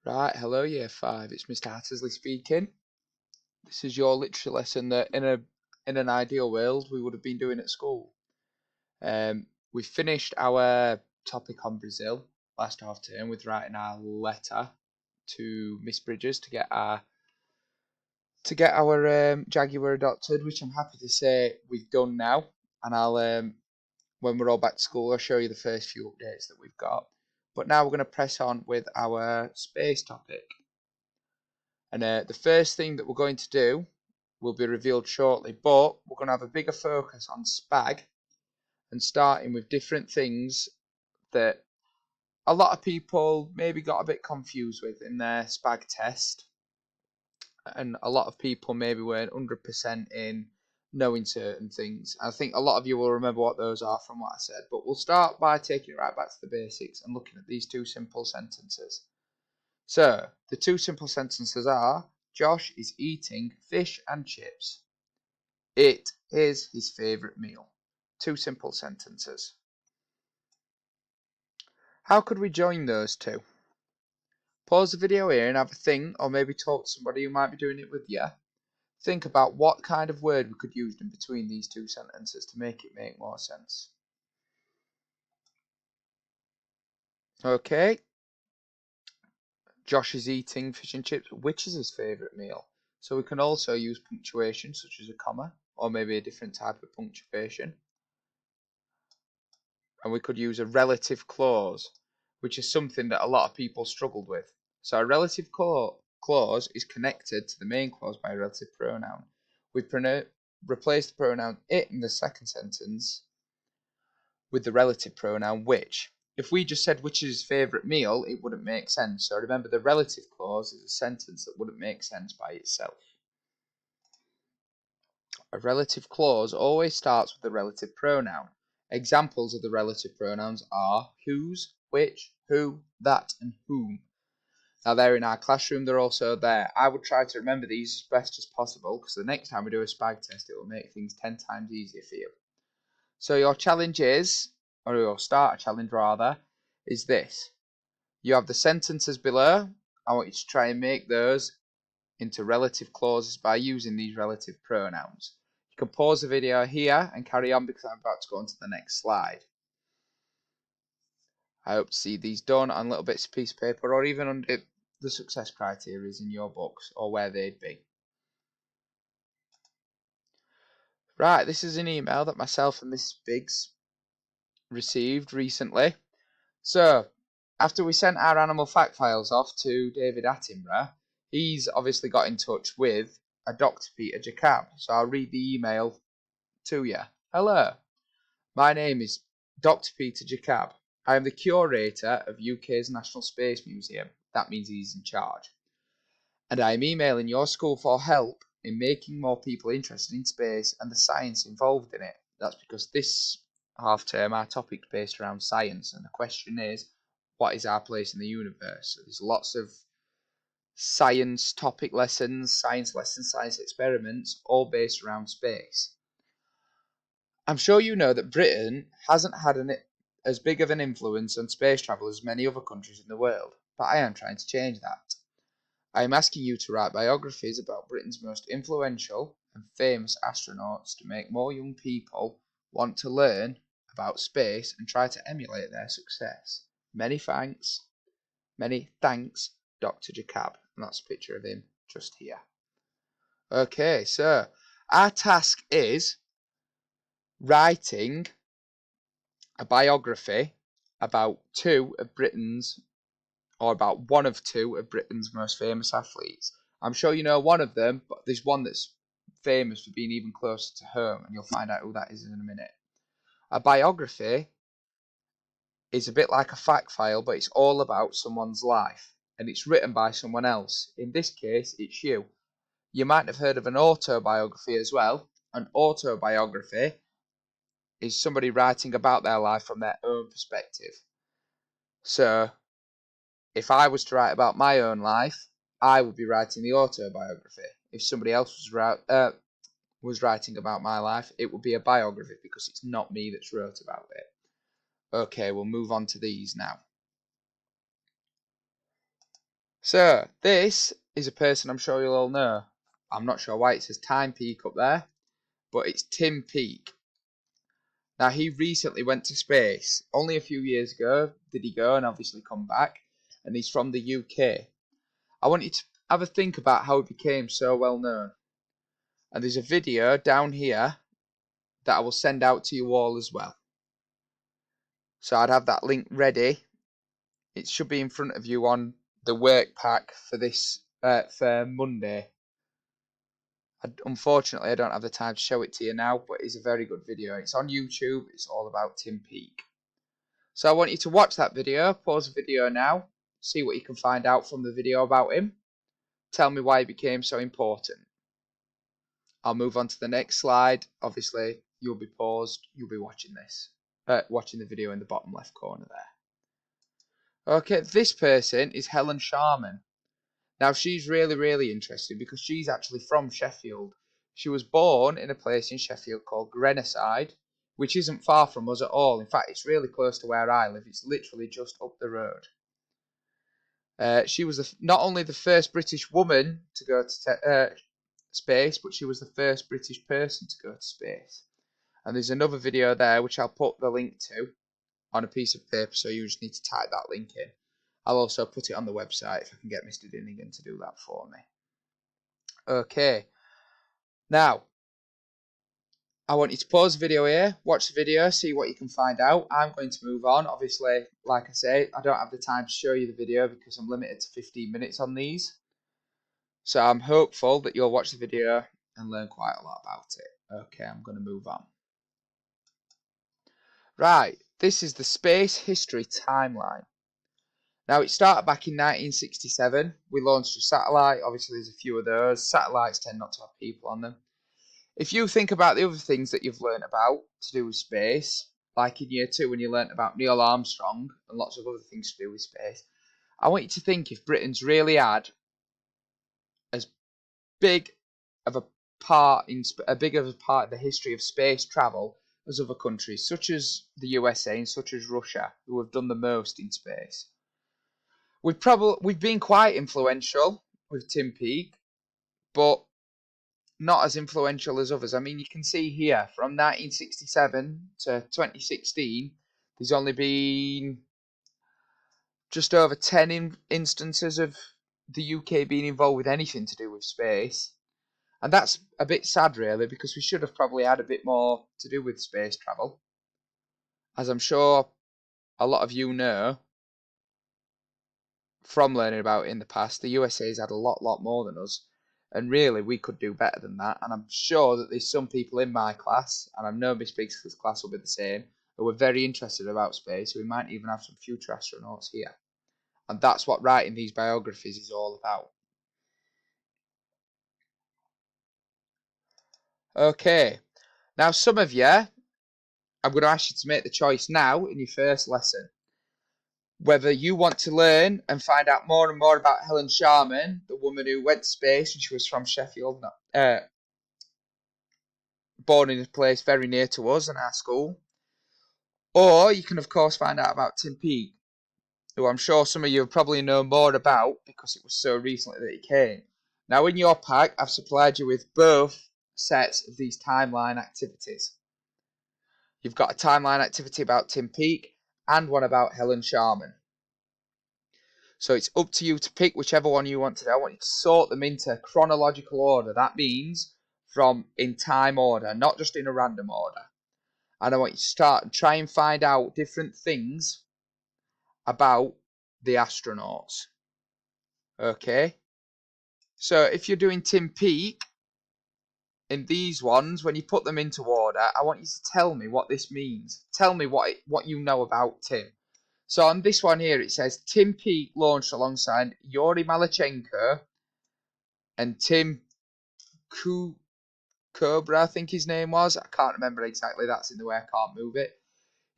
Right, hello Year 5, it's Mr. Hattersley speaking. This is your literature lesson that in an ideal world we would have been doing at school. We finished our topic on Brazil last half term with writing our letter to Miss Bridges to get our Jaguar adopted, which I'm happy to say we've done now. And I'll when we're all back to school, I'll show you the first few updates that we've got. But now we're going to press on with our space topic. And the first thing that we're going to do will be revealed shortly, but we're going to have a bigger focus on SPAG and starting with different things that a lot of people maybe got a bit confused with in their SPAG test. And a lot of people maybe weren't 100% in knowing certain things. I think a lot of you will remember what those are from what I said, but we'll start by taking it right back to the basics and looking at these two simple sentences. So, the two simple sentences are, Josh is eating fish and chips. It is his favourite meal. Two simple sentences. How could we join those two? Pause the video here and have a think, or maybe talk to somebody who might be doing it with you. Think about what kind of word we could use in between these two sentences to make it make more sense. Okay. Josh is eating fish and chips, which is his favourite meal. So we can also use punctuation, such as a comma, or maybe a different type of punctuation. And we could use a relative clause, which is something that a lot of people struggled with. So a relative clause is connected to the main clause by a relative pronoun. We replace the pronoun it in the second sentence with the relative pronoun which. If we just said which is his favourite meal, it wouldn't make sense. So remember, the relative clause is a sentence that wouldn't make sense by itself. A relative clause always starts with a relative pronoun. Examples of the relative pronouns are whose, which, who, that, and whom. Now they're in our classroom, they're also there. I would try to remember these as best as possible because the next time we do a SPAG test, it will make things 10 times easier for you. So your challenge is, or your starter challenge rather, is this. You have the sentences below. I want you to try and make those into relative clauses by using these relative pronouns. You can pause the video here and carry on because I'm about to go on to the next slide. I hope to see these done on little bits of piece of paper or even under the success criteria in your books or where they'd be. Right, this is an email that myself and Miss Biggs received recently. So, after we sent our animal fact files off to David Attenborough, he's obviously got in touch with a Dr. Peter Jacob. So I'll read the email to you. Hello, my name is Dr. Peter Jacob. I am the curator of UK's National Space Museum. That means he's in charge. And I am emailing your school for help in making more people interested in space and the science involved in it. That's because this half term our topic's based around science, and the question is, what is our place in the universe? So there's lots of science topic lessons, science experiments, all based around space. I'm sure you know that Britain hasn't had as big of an influence on space travel as many other countries in the world, but I am trying to change that. I am asking you to write biographies about Britain's most influential and famous astronauts to make more young people want to learn about space and try to emulate their success. Many thanks, Dr. Jacob. And that's a picture of him just here. Okay, so our task is writing a biography about one of two of Britain's most famous athletes. I'm sure you know one of them, but there's one that's famous for being even closer to home, and you'll find out who that is in a minute. A biography is a bit like a fact file, but it's all about someone's life, and it's written by someone else. In this case, it's you. You might have heard of an autobiography as well. An autobiography is somebody writing about their life from their own perspective. So, if I was to write about my own life, I would be writing the autobiography. If somebody else was writing about my life, it would be a biography because it's not me that's wrote about it. Okay, we'll move on to these now. So, this is a person I'm sure you'll all know. I'm not sure why it says Time Peak up there, but it's Tim Peake. Now, he recently went to space. Only a few years ago did he go and obviously come back, and he's from the UK. I want you to have a think about how he became so well known. And there's a video down here that I will send out to you all as well. So I'd have that link ready. It should be in front of you on the work pack for this for Monday. Unfortunately, I don't have the time to show it to you now, but it's a very good video. It's on YouTube. It's all about Tim Peake. So I want you to watch that video. Pause the video now. See what you can find out from the video about him. Tell me why he became so important. I'll move on to the next slide. Obviously, you'll be paused. You'll be watching this. Watching the video in the bottom left corner there. Okay, this person is Helen Sharman. Now, she's really, really interesting because she's actually from Sheffield. She was born in a place in Sheffield called Grenoside, which isn't far from us at all. In fact, it's really close to where I live. It's literally just up the road. She was not only the first British woman to go to space, but she was the first British person to go to space. And there's another video there which I'll put the link to on a piece of paper, so you just need to type that link in. I'll also put it on the website if I can get Mr. Dinnigan to do that for me. Okay. Now, I want you to pause the video here, watch the video, see what you can find out. I'm going to move on. Obviously, like I say, I don't have the time to show you the video because I'm limited to 15 minutes on these. So I'm hopeful that you'll watch the video and learn quite a lot about it. Okay, I'm going to move on. Right, this is the space history timeline. Now, it started back in 1967. We launched a satellite. Obviously, there's a few of those. Satellites tend not to have people on them. If you think about the other things that you've learned about to do with space, like in year 2 when you learnt about Neil Armstrong and lots of other things to do with space, I want you to think if Britain's really had as big of a part in the history of space travel as other countries, such as the USA and such as Russia, who have done the most in space. We've been quite influential with Tim Peake, but not as influential as others. I mean, you can see here from 1967 to 2016, there's only been just over 10 instances of the UK being involved with anything to do with space. And that's a bit sad, really, because we should have probably had a bit more to do with space travel. As I'm sure a lot of you know from learning about it in the past, the USA's had a lot more than us. And really, we could do better than that. And I'm sure that there's some people in my class, and I know Miss Biggs' class will be the same, who are very interested about space. We might even have some future astronauts here. And that's what writing these biographies is all about. Okay, now some of you, I'm going to ask you to make the choice now in your first lesson. Whether you want to learn and find out more and more about Helen Sharman, the woman who went to space and she was from Sheffield, born in a place very near to us and our school. Or you can, of course, find out about Tim Peake, who I'm sure some of you probably know more about because it was so recently that he came. Now, in your pack, I've supplied you with both sets of these timeline activities. You've got a timeline activity about Tim Peake and one about Helen Sharman. So it's up to you to pick whichever one you want to do. I want you to sort them into chronological order. That means from in time order, not just in a random order. And I want you to start and try and find out different things about the astronauts. Okay? So if you're doing Tim Peake, in these ones, when you put them into order, I want you to tell me what this means. Tell me what you know about Tim. So on this one here, it says Tim Peake launched alongside Yuri Malachenko and Tim Cobra, I think his name was. I can't remember exactly. That's in the way I can't move it.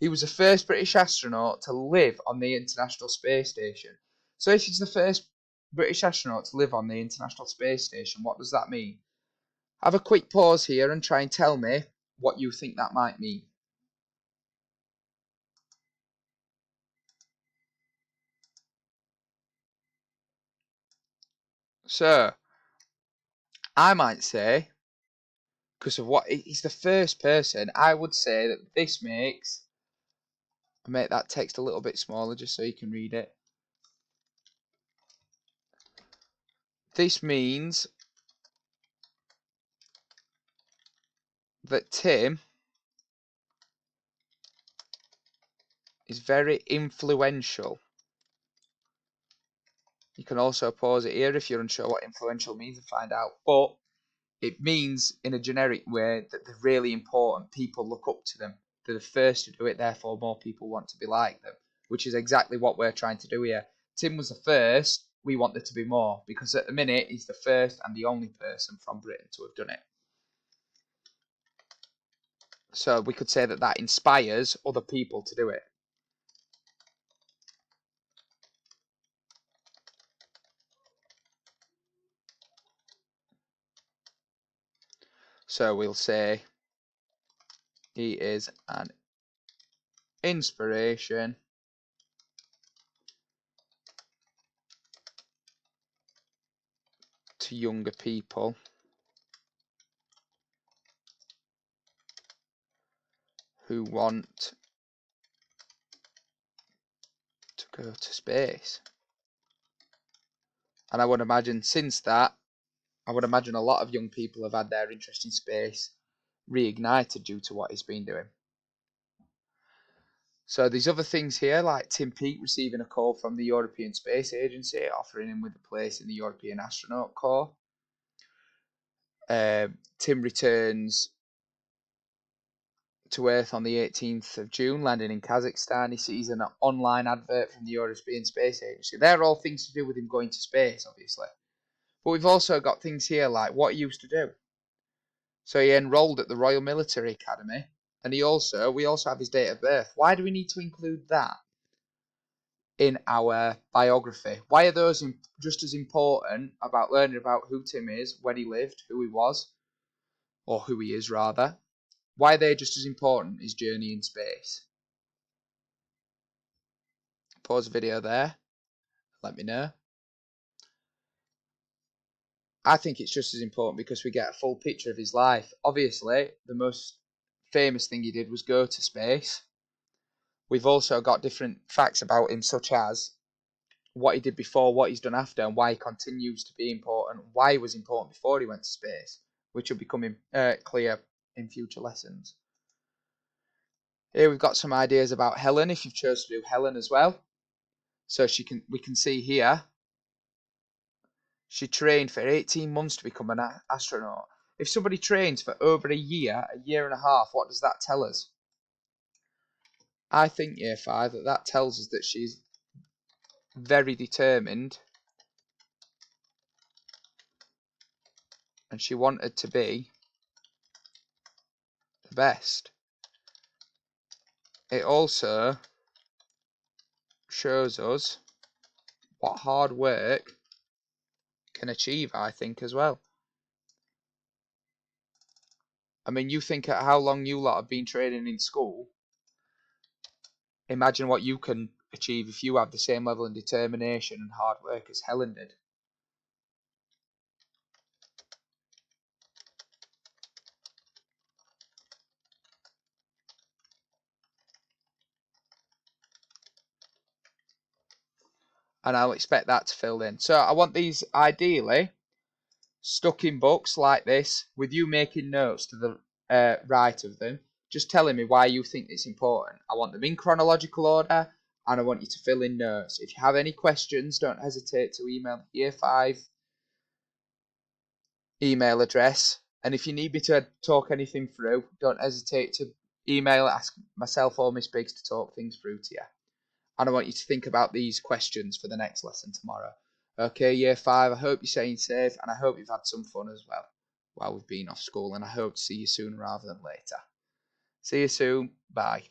He was the first British astronaut to live on the International Space Station. So if he's the first British astronaut to live on the International Space Station, what does that mean? Have a quick pause here and try and tell me what you think that might mean. So, I might say, because of what he's the first person, I would say that this makes. I'll make that text a little bit smaller just so you can read it. This means that Tim is very influential. You can also pause it here if you're unsure what influential means and find out. But it means in a generic way that they're really important. People look up to them. They're the first to do it, therefore more people want to be like them, which is exactly what we're trying to do here. Tim was the first. We want there to be more because at the minute he's the first and the only person from Britain to have done it. So we could say that that inspires other people to do it. So we'll say he is an inspiration to younger people who want to go to space. And I would imagine since that, I would imagine a lot of young people have had their interest in space reignited due to what he's been doing. So there's other things here, like Tim Peake receiving a call from the European Space Agency offering him with a place in the European Astronaut Corps. Tim returns to Earth on the 18th of June, landing in Kazakhstan. He sees an online advert from the European Space Agency. They're all things to do with him going to space, obviously. But we've also got things here like what he used to do. So he enrolled at the Royal Military Academy, and we also have his date of birth. Why do we need to include that in our biography? Why are those just as important about learning about who Tim is, when he lived, who he was, or who he is rather? Why are they just as important as journey in space? Pause the video there. Let me know. I think it's just as important because we get a full picture of his life. Obviously, the most famous thing he did was go to space. We've also got different facts about him, such as what he did before, what he's done after, and why he continues to be important, why he was important before he went to space, which will become clear in future lessons. Here we've got some ideas about Helen, if you've chosen to do Helen as well. So we can see here, she trained for 18 months to become an astronaut. If somebody trains for over a year and a half, what does that tell us? I think, Year 5, that tells us that she's very determined and she wanted to be the best. It also shows us what hard work can achieve, I think, as well. I mean, you think at how long you lot have been training in school. Imagine what you can achieve if you have the same level of determination and hard work as Helen did. And I'll expect that to fill in. So I want these ideally stuck in books like this with you making notes to the right of them, just telling me why you think it's important. I want them in chronological order and I want you to fill in notes. If you have any questions, don't hesitate to email the Year 5 email address. And if you need me to talk anything through, don't hesitate to email, ask myself or Miss Biggs to talk things through to you. And I want you to think about these questions for the next lesson tomorrow. Okay, Year 5, I hope you're staying safe and I hope you've had some fun as well while we've been off school. And I hope to see you sooner rather than later. See you soon. Bye.